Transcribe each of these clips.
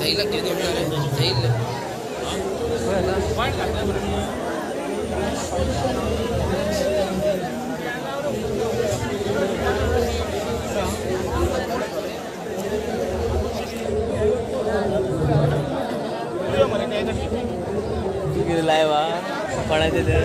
सही लग गया सही लाइव पढ़ाते थे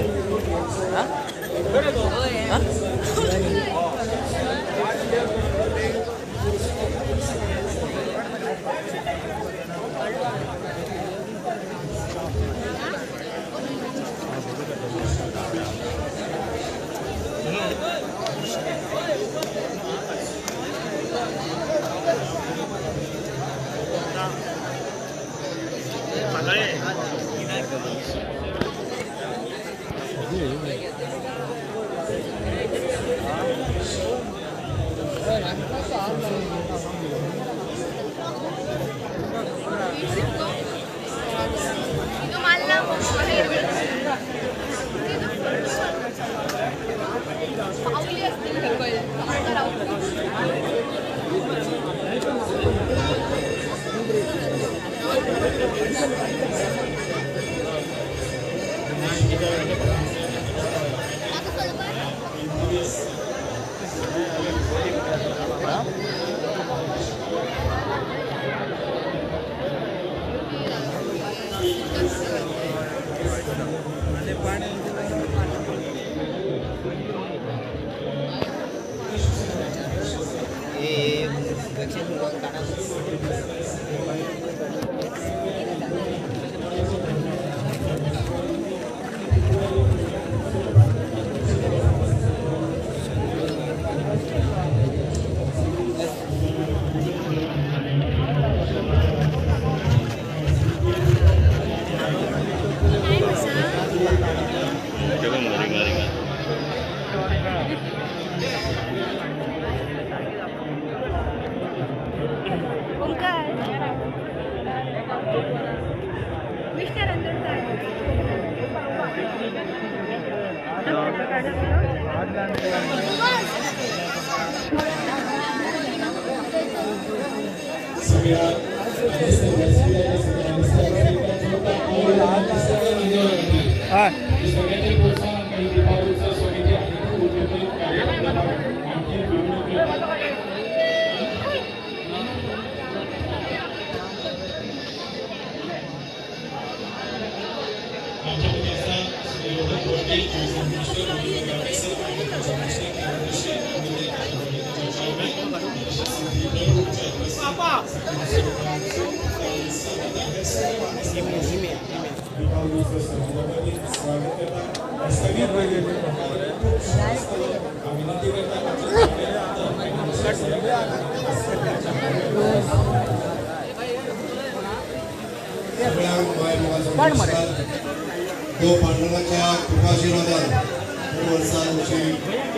तो पांडुरंगाच्या कृपाशीर्वादान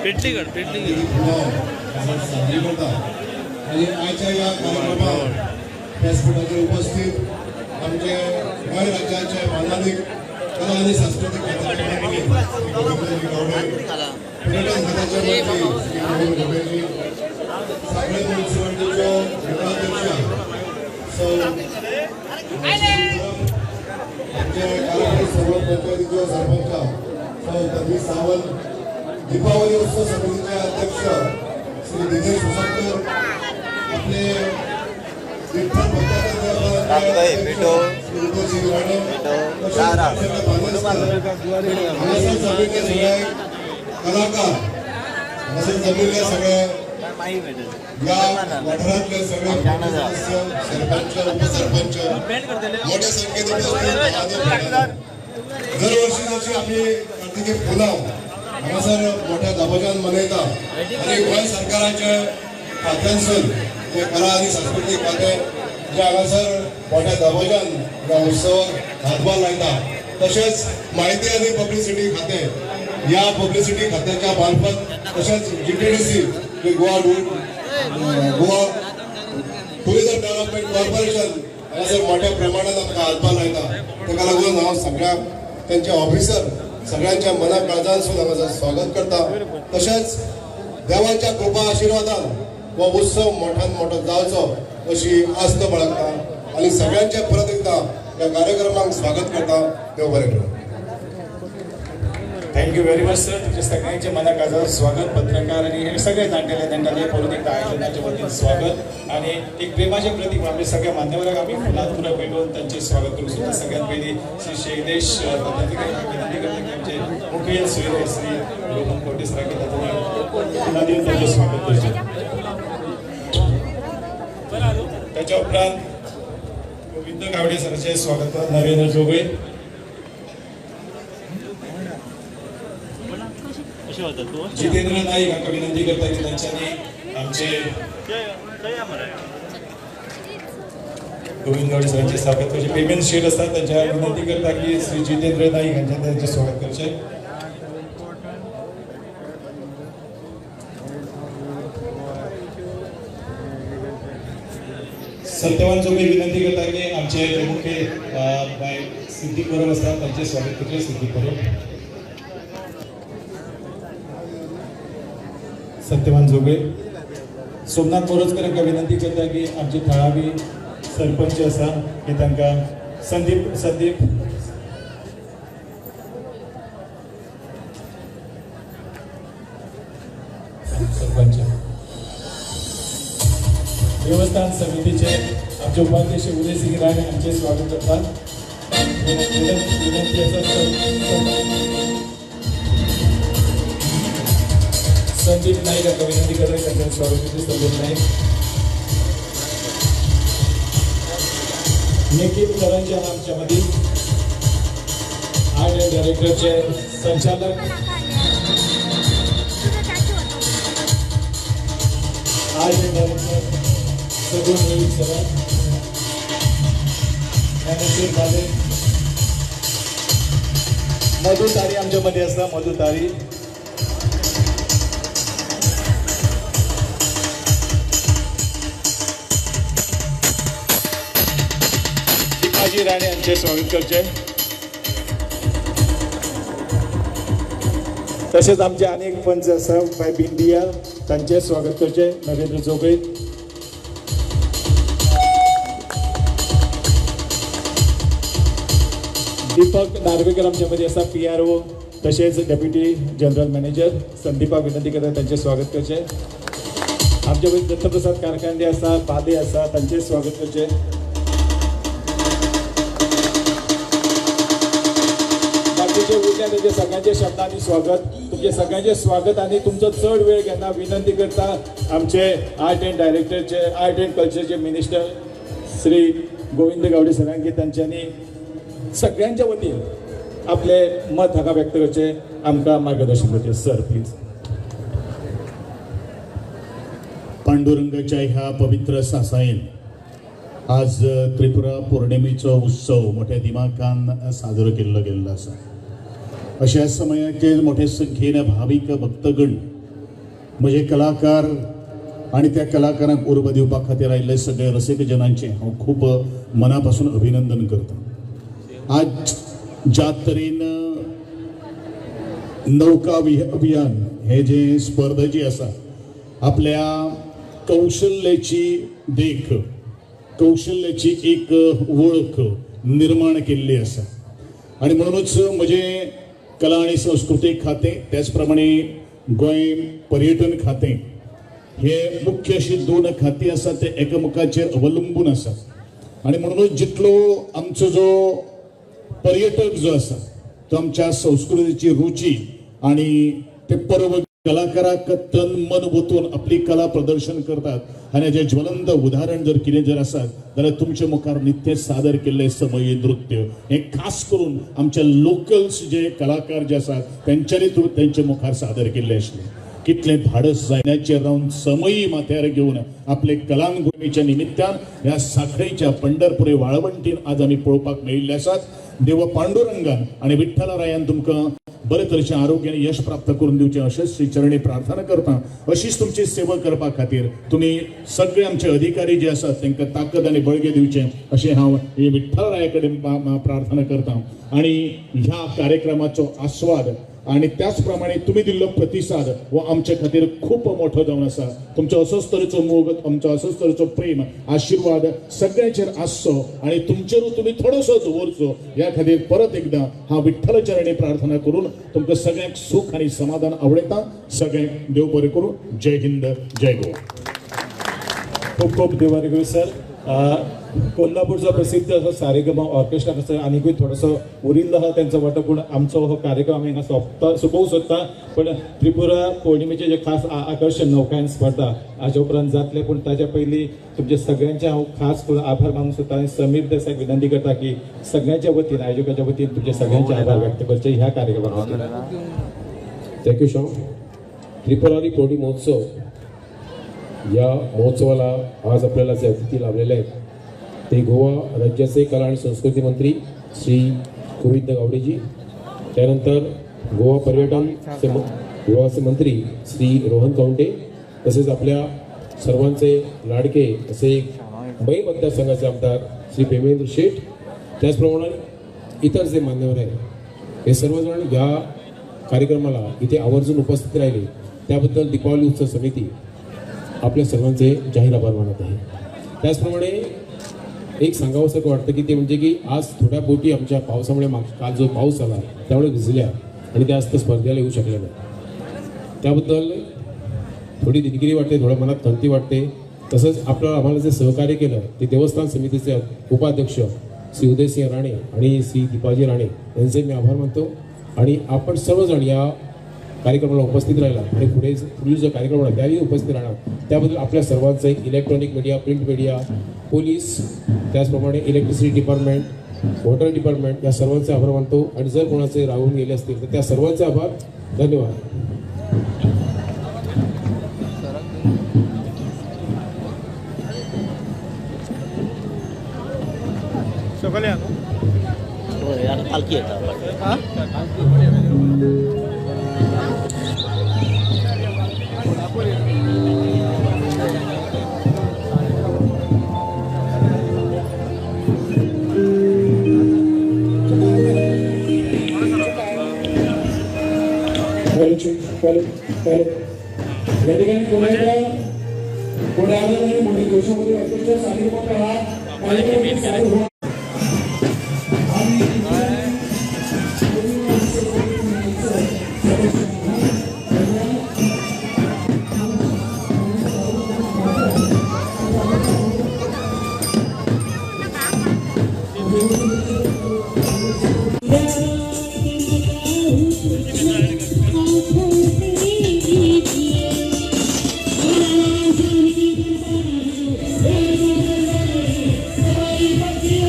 पेटली साजरी करतात आणि आजच्या या कार्यक्रमात व्यासपीठावर उपस्थित आमचे गोंय राज्याचे मानानीक कला आणि सांस्कृतिक खात्याचे मंत्री गोविंदजी गावडे, पर्यटन खात्याचे मंत्री श्री मोहन ढोबळेजी, सांगली म्युनिसिपालिटीचे नगराध्यक्ष सौ आमचे कारखाने सर्व पंचायतीचे सरपंच सौ तन्वी सावंत, दीपावली उत्सव समितीचे अध्यक्ष श्री दिनेश उसाटकर, आपले विठ्ठल कलाकार जमलेल्या सगळ्या या वाठारातले सगळे सदस्य, सरपंच, उपसरपंच मोठ्या संख्येने दरवर्षी जशी आम्ही कार्तिकी पुनव हांगासर मोठ्या दबाज्यान मनयता आणि गोंय सरकाराचे खात्यांसून जे कला आणि सांस्कृतिक खाते जे हांगासर मोठ्या दबाज्यान ह्या उत्सवाक हातभार लायता, तशेंच माहिती आणि पब्लिसिटी खाते या पब्लिसिटी खात्याच्या मार्फत तशेंच GTDC Goa tourism development corporation हांगासर मोठ्या प्रमाणात आमकां हातभार लायता. ताका लागून हांव सगळ्या त्यांचे ऑफिसर सगळ्यांच्या मना काळजांसून हांगासर स्वागत करता. तशेंच देवाच्या कृपा आशिर्वादान हो उत्सव मोठ्यान मोठो जावचो अशी आस्त बाळगता आणि सगळ्यांचे परत एकदा या कार्यक्रमाक स्वागत करता. देव बरें करूं. Thank you very much sir. तुमच्या सगळ्यांचे मनाकाचं स्वागत, पत्रकार आणि हे सगळे जाणटेले त्यांना परत एकदा आयोजनाच्या वतीन स्वागत आणि एक प्रेमाचे प्रतीक आपले सगळ्या मान्यवरांक आम्ही फुलात फुलं भेटून त्यांचे स्वागत करू सुद्धा. सगळ्यात पयलीं श्री शेगदेश विनंती करता की आमचे मुखेल सोयरे श्री रोहन कोटे सरांनी फुलां दिवन त्यांचे स्वागत करचे. त्याच्या उपरांत गोविंद गावडे सरांचे स्वागत नरेंद्र जोगळे, जितेंद्र नाईक हांकां विनंती करता की तांच्यांनी आमचे गोविंद गावडे सरांचे स्वागत करचे. पेमेंट शीट आसा त्यांच्या विनंती करता की श्री जितेंद्र नाईक हांचे त्यांचे स्वागत करचे. सत्यवान जोगळे विनंती करता की आमचे मुख्य सिद्दीक परब आसता त्यांचे स्वागत करचे. सिद्दीक परब सत्यवान जोगळे. सोमनाथ मोरजकरांका विनंती करता की आमचे थळावी सरपंच आसा की तांकां संदीप सरपंच देवस्थान समितीचे आमचे उपाध्यक्ष उदय सिंग राणे आमचे स्वागत करतात. विनंती आसा संदीप नाईक हांकां विनंती करता त्यांचे स्वागत करते. संदीप नाईक. निखिल करंजे आमच्या मध्ये आर्ट एंड डायरेक्टरचे संचालक आर्ट एंड डायरेक्टर सगुण नेळी सर, ज्ञानेश्वर बाले, मधु तारी आमच्या मध्ये असता. मधु तारी राणे यांचे स्वागत करचे. तसेच आमचे अनेक पंच आसा बाय बिंडिया त्यांचे स्वागत करचे. नरेंद्र जोगळे, दीपक नार्वेकर आमच्या मध्ये असा PRO, तसेच डेप्युटी जनरल मॅनेजर संदीपा विनंती करता त्यांचे स्वागत करचे. आमच्या मध्ये दत्तप्रसाद कारखांडे असा, बादे असा, त्यांचे स्वागत करचे. उरल्या सगळ्यांचे शब्दांनी स्वागत. तुमचे सगळ्यांचे स्वागत आणि तुमचं चढ वेळ घेता विनंती करता आमचे आर्ट एंड डायरेक्टरचे आर्ट एंड कल्चरचे मिनिस्टर श्री गोविंद गावडे सरांकी त्यांच्यानी सगळ्यांच्या वतीन आपले मत हाका व्यक्त करचे, आमकां मार्गदर्शन करचे. Sir please. पांडुरंगाच्या ह्या पवित्र सासायन आज त्रिपुरा पौर्णिमेचो उत्सव मोठ्या दिमाखान साजरो केल्लो गेल्लो आसा. अशा समयाचे मोठ्या संख्येन भाविक भक्तगण म्हजे कलाकार आणि त्या कलाकारांक उर्बा दिवपा खातीर आयिल्ले सगळे रसिक जनांचे हांव खूब मनापासून अभिनंदन करता. आज ज्या तरेन नौका अभियान हे जे स्पर्धा जी आसा आपल्या कौशल्याची देख कौशल्याची एक वळख निर्माण केल्ली आसा आणि म्हणूनच म्हणजे कला आणि संस्कृती खाते त्याचप्रमाणे गोंय पर्यटन खाते हे मुख्य अशी दोन खाती आसा ते एकामेकाचेर अवलंबून आसा आणि म्हणूनच जितलो आमचो जो पर्यटक जो आसा तो आमच्या संस्कृतीची रुची आणि ते पर्व कलाकाराक तन मन वतून आपली कला प्रदर्शन करतात आणि हेजें ज्वलंत उदाहरण जर कितें जर आसत जाल्यार तुमच्या मुखार नित्य सादर केल्ले समयी नृत्य हे खास करून आमच्या लोकल्स जे कलाकार जे आसात तेंच्यांनी तेंच्या मुखार सादर केल्ले आसले कितले धाडस जायण्याचेर रावन समयी माथ्यार घेवन आपले कलांगुणीच्या निमित्तान ह्या साखळेच्या पंढरपुरी वाळवंटीन आज आमी पळोवपाक मेळिल्ले आसात देव पांडुरंगान आणि विठ्ठलरायान तुमकां बरे तरेचे आरोग्याने यश प्राप्त करून दिवचे अशेंच श्री चरणी प्रार्थना करता अशीच तुमची सेवा करपा खातीर तुम्ही सगळे आमचे अधिकारी जे आसात तांकां ताकद आणि बळगे दिवचे अशें हांव विठ्ठलराया कडेन प्रार्थना करता आणि ह्या कार्यक्रमाचो आस्वाद आणि त्याचप्रमाणे तुम्ही दिल्लो प्रतिसाद हो आमच्या खातीर खूप मोठो जावन आसा तुमचो असोच तरेचो मोग आमचो असोच तरेचो प्रेम आशीर्वाद सगळ्यांचेर आसचो आणि तुमचेरूय तुम्ही थोडोसोच दवरचो ह्या खातीर परत एकदां हांव विठ्ठल चरणी प्रार्थना करून तुमकां सगळ्यांक सुख आणि समाधान आवडटा सगळ्यांक देव बरें करूं जय हिंद जय गोवा खूप खूप देव बरें करूं सर कोल्हापूरचा प्रसिद्ध असं सारेगम ऑर्केस्ट्रा कसं आनीकूय थोडंसं उरिल्लो आहा त्यांचा वाटो पूण आमचो हो कार्यक्रम हांगा सोंपोवंक सोदता पण त्रिपुरा पौर्णिमेचे जे खास आकर्षण नौकायन स्पर्धा हाजे उपरांत जातले पूण ताच्या पयलीं तुमचे सगळ्यांचे हांव खास करून आभार मानूंक सोदता आनी समीर देसायक विनंती करता की सगळ्यांच्या वतीन आयोजकाच्या वतीन तुमचे सगळ्यांचे आभार व्यक्त करचे ह्या कार्यक्रमाक थँक्यू श्याम त्रिपुरारी पौर्णी महोत्सव या महोत्सवाला आज आपल्याला जे अतिथी लाभलेले आहेत ते गोवा राज्याचे कला आणि संस्कृती मंत्री श्री गोविंद गावडेजी त्यानंतर गोवा पर्यटन विभागाचे मंत्री श्री रोहन कौंटे तसेच आपल्या सर्वांचे लाडके असे मुंबई मतदारसंघाचे आमदार श्री प्रेमेंद्र शेठ त्याचप्रमाणे इतर जे मान्यवर आहेत हे सर्वजण या कार्यक्रमाला इथे आवर्जून उपस्थित राहिले त्याबद्दल दीपावली उत्सव समिती आपल्या सर्वांचे जाहीर आभार मानत आहे त्याचप्रमाणे एक सांगावंसारखं वाटतं की ते म्हणजे की आज थोड्या पोटी आमच्या पावसामुळे काल जो पाऊस आला त्यामुळे भिजल्या आणि त्या आज स्पर्धेला येऊ शकल्या नाही त्याबद्दल थोडी दिलगिरी वाटते थोड्या मनात खंती वाटते तसंच आम्हाला जे सहकार्य केलं ते देवस्थान समितीचे उपाध्यक्ष श्री उदयसिंह राणे आणि श्री दीपाजी राणे यांचे मी आभार मानतो आणि आपण सर्वजण या कार्यक्रमाला उपस्थित राहिला आणि पुढील जो कार्यक्रम आहे त्यावेळी उपस्थित राहणार त्याबद्दल आपल्या सर्वांचं electronic media print media police त्याचप्रमाणे इलेक्ट्रिसिटी डिपार्टमेंट वॉटर डिपार्टमेंट या सर्वांचे आभार मानतो आणि जर कोणाचे राहून गेले असतील तर त्या सर्वांचे आभार धन्यवाद पालखी येतात या ठिकाणी पुढे आलेले मोठी गोष्टीमध्ये ऑर्केस्ट्रा सादरीकरण हा कार्यक्रम चालू होणार Yeah.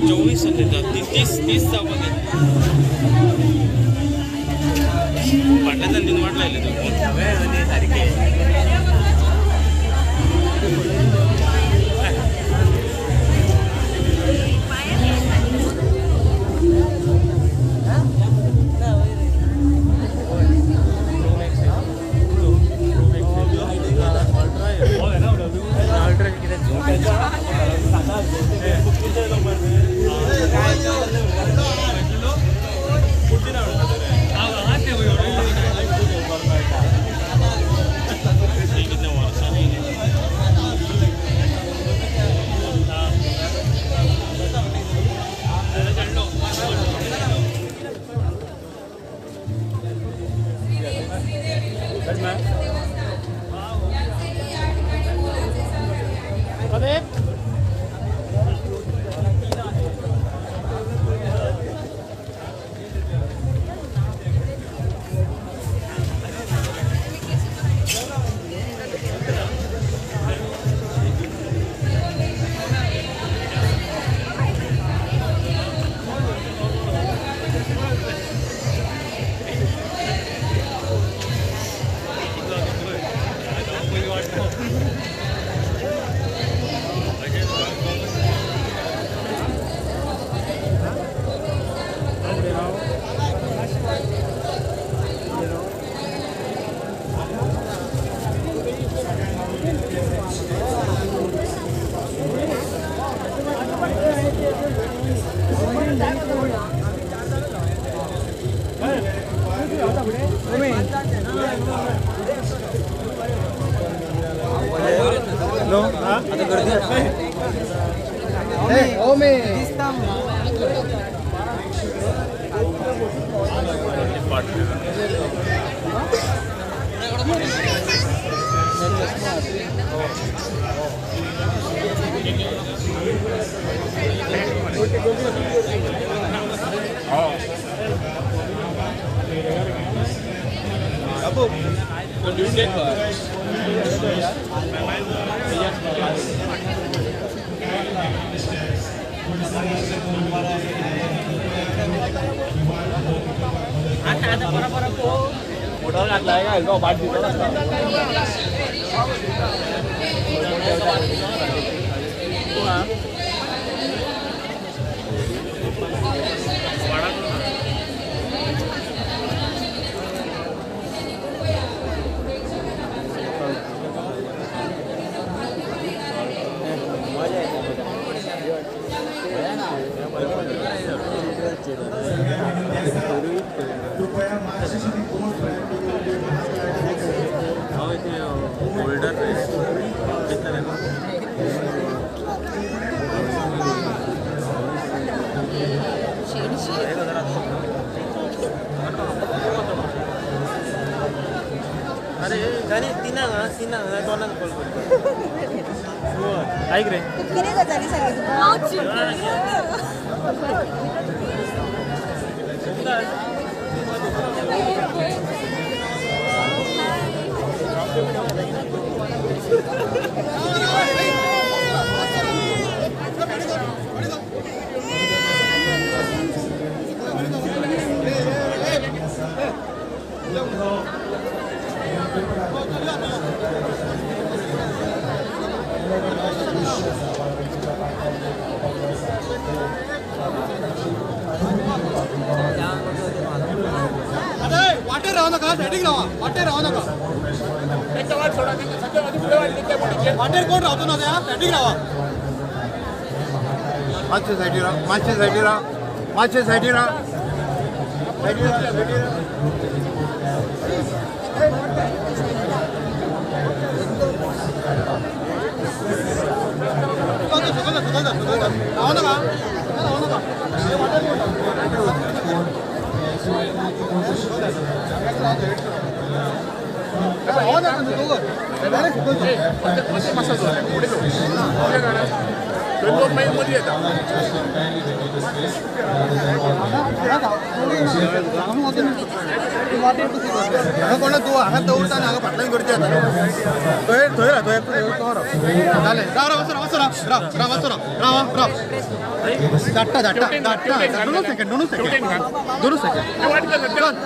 चोवीस तीस वाटल्या दिन वाट लागले ऐक रे किती गजाली वाटे राहू नका सेटिंग लावा वाटे राहू नका वाटेर कोण राहतो ना त्या सेटिंग लावा मागच्या साईडला राहा मागच्या साईडला राहा मागच्या साईडला राहा राहू नका राहू नका दोघं दोन महिने मध्ये येतात कोणा तू हांगा दवरता आनी हांगा फाटल्यान करचें येता थंय थंय राव थंय जालें राव राव वचो राव राव राव वचो राव राव राव धाडटा धाडटा धाडटा दोनूच सेकंड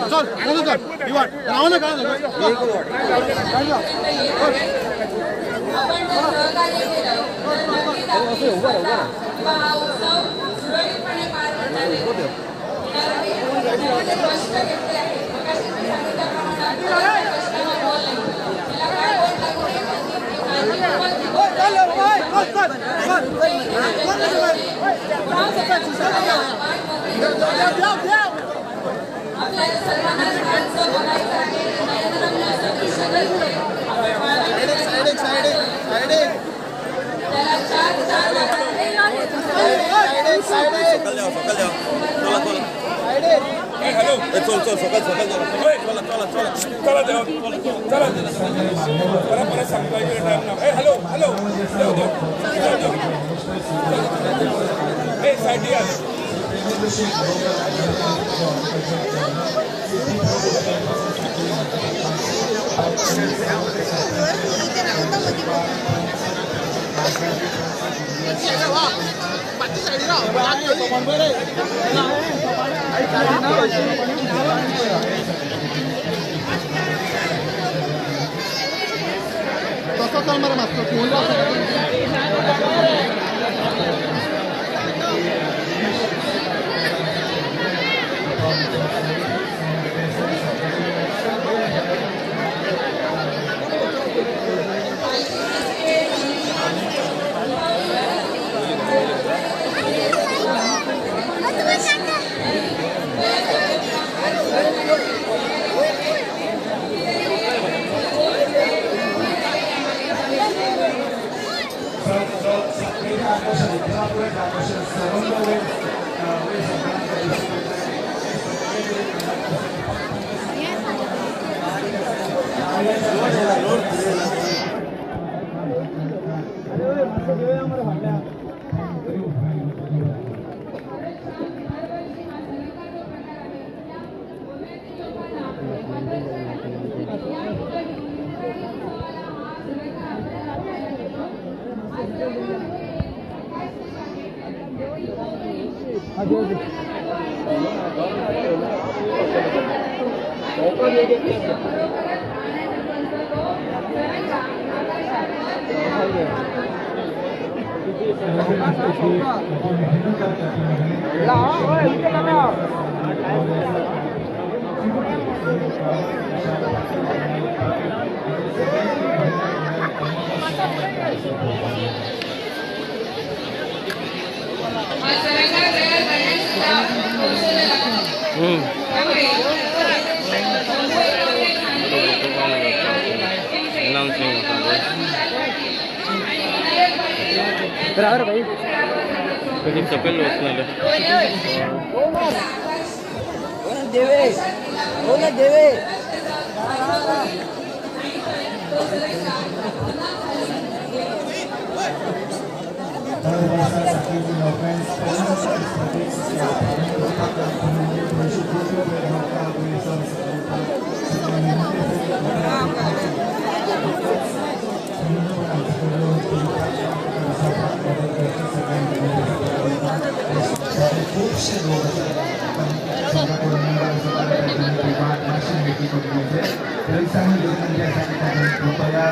चल चल ही वाट राव नाका तसं चल मरे मास्तर कधी सकाळी वचनाले देवे हो ना देवे खूपशे लोक कृपया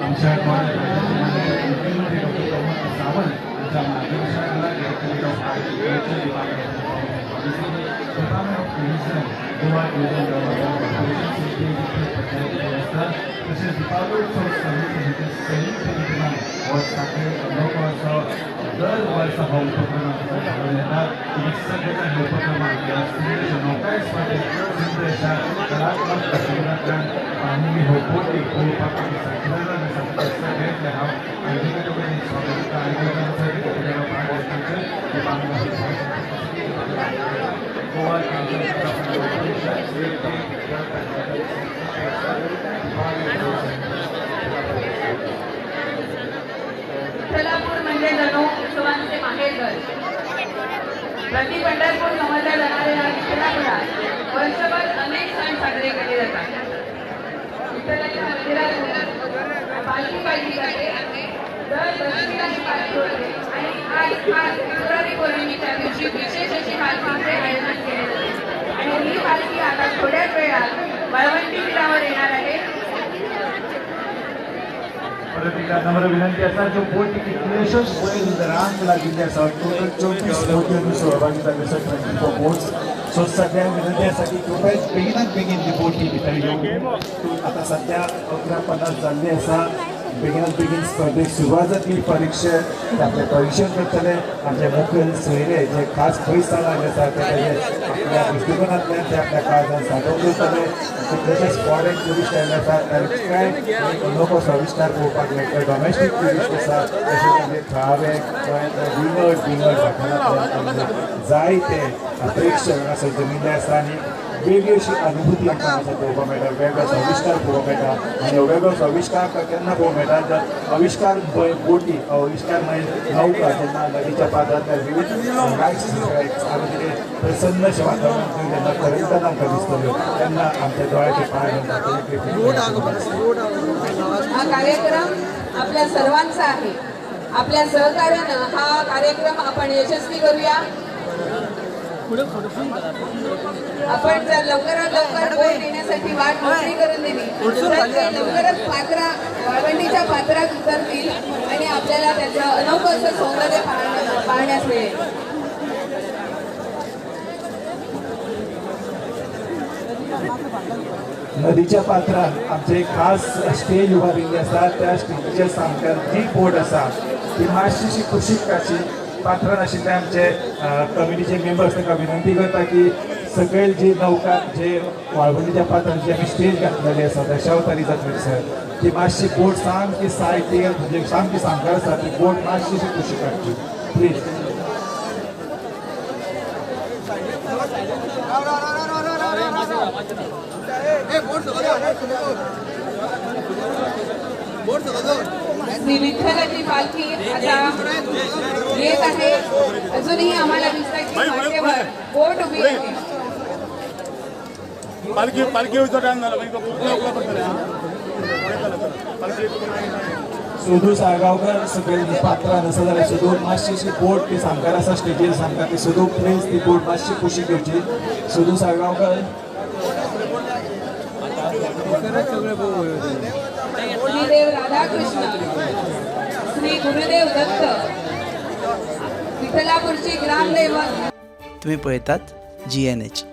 आमच्या मुख्यमंत्री डॉक्टर प्रमोद सावंत यांच्या मार्गदर्शनाखाली department of prevention Goa tourism development corporation पंचायती व्यवस्था तसेच डिपार्टमेंट ऑफ सर्व्हिसेस संयुक्त विद्यमान साखळे लोकांचा दर वर्ष हा उपक्रम राबवला येतात. सगळ्याचा हा उपक्रम आपल्या नौका स्पर्धेच्या कलात्मक प्रतिभांतल्यान आम्ही हो पोटी पोळपाक सगळ्यांना हा आणि स्वागत आयोजनासाठी गोवा विठ्ठलापूर म्हणजे जणू उत्सवांचे माहेरघर. प्रति पंढरपूर समजल्या जाणाऱ्या या विठ्ठलापुरात वर्षभर अनेक सण साजरे केले जातात. विठ्ठलाच्या मंदिरात पालखी काढली जाते. दर दशमीलाची पालखी होते आणि आज फेब्रुवारी पौर्णिमेच्या दिवशी विशेष अशी पालखीचे आयोजन केले जाते. आणि ही पालखी आता थोड्याच वेळात वाळवंटी तीरावर येणार आहे. परत एकदा नम्र विनंती असा जो बोट तिकीट क्रिएशन्स वयर रांग लागिल्ली आसा टोटल 24 बोटींनी सहभागी जाल्ले आसा 24 बोट्स. सो सगळ्यांक विनंती आसा की कृपया बेगिनात बेगीन ती बोटी भितर येवन आतां सध्या 11:50 जाल्ली आसा. बेगिनात बेगीन स्पर्धेक सुरवात जातली. परीक्षा आपले परीक्षण करतले आमचे मुखेल सोयरे जे खास पयसान आयले आसा ते आपल्या दृश्टिकोनांतल्यान ते आपल्या काळजान साठोवन दवरतले. तशेंच फॉरेन टुरिस्ट आयले आसात तांचे कांय लोक सविस्कार पळोवपाक मेळटले. डॉमेस्टीक टुरिस्ट आसा तशेंच म्हणजे थळावे विंगड वाठारांतले जायते प्रेक्षक हांगासर जमिल्ले आसा आणि वेगळी अशी अनुभूती आमकां हांगासर पळोवपाक मेळटा. वेगळो सविस्कार पळोवपाक मेळटा आनी वेगळो सविस्कार केन्ना पळोवंक मेळटा तर आविश्कार बोटी आविश्कार मागीर नौका जेन्ना नदीच्या पात्रांतल्या विविध आमी कितें प्रसन्न अशें वातावरण जेन्ना तरंगतना आमकां दिसतल्यो तेन्ना आमच्या दोळ्याचे पांय हा कार्यक्रम आपल्या सर्वांचा आहे. आपल्या सहकार्यानं हा कार्यक्रम आपण यशस्वी करूया. आपण जर लवकरात लवकर बोट येण्यासाठी वाट मोकळी करून दिली तर ते लवकरच पात्रा वाळवंटीच्या पात्रात उतरतील आणि आपल्याला त्याचं अनोखं असं सौंदर्य पाहण्यास मिळेल. नदीच्या पात्रात आमचे खास स्टेज उबारिल्ली आसा. त्या स्टेजीच्या सामक्यात जी बोट आसा ती मातशीशी कुशीक काशी पात्रान आशिल्ले आमचे कमिटीचे मेंबर्स ताका विनंती करता की सकयल जी नौका जे वाळवंटीच्या पात्रान जी आमी स्टेज घातलेली आसा दशावतारी जातली सर ती मातशी बोट सामकी सायडीक म्हणजे सामकी सांगकार आसा ती बोट मातशीशी कुशीक काडची प्लीज. श्री विठ्ठलाची पालखी आता येत आहे. अजूनही आम्हाला दिसतंय की वाटेवर बोट उभी आहे. सुधू साळगावकर सकयल पात्रान आसा जाल्यार सुधू मातशीशी बोट ती सांगकार आसा स्टेजीर सांगता ती सुधू प्लीज ती बोट मातशी कुशीक घेवची. सुधू साळगावकर श्रीदेव राधाकृष्ण श्री गुरुदेव दत्त विठ्ठलापूरची ग्रामदैवत. तुम्ही पळयतात GNH.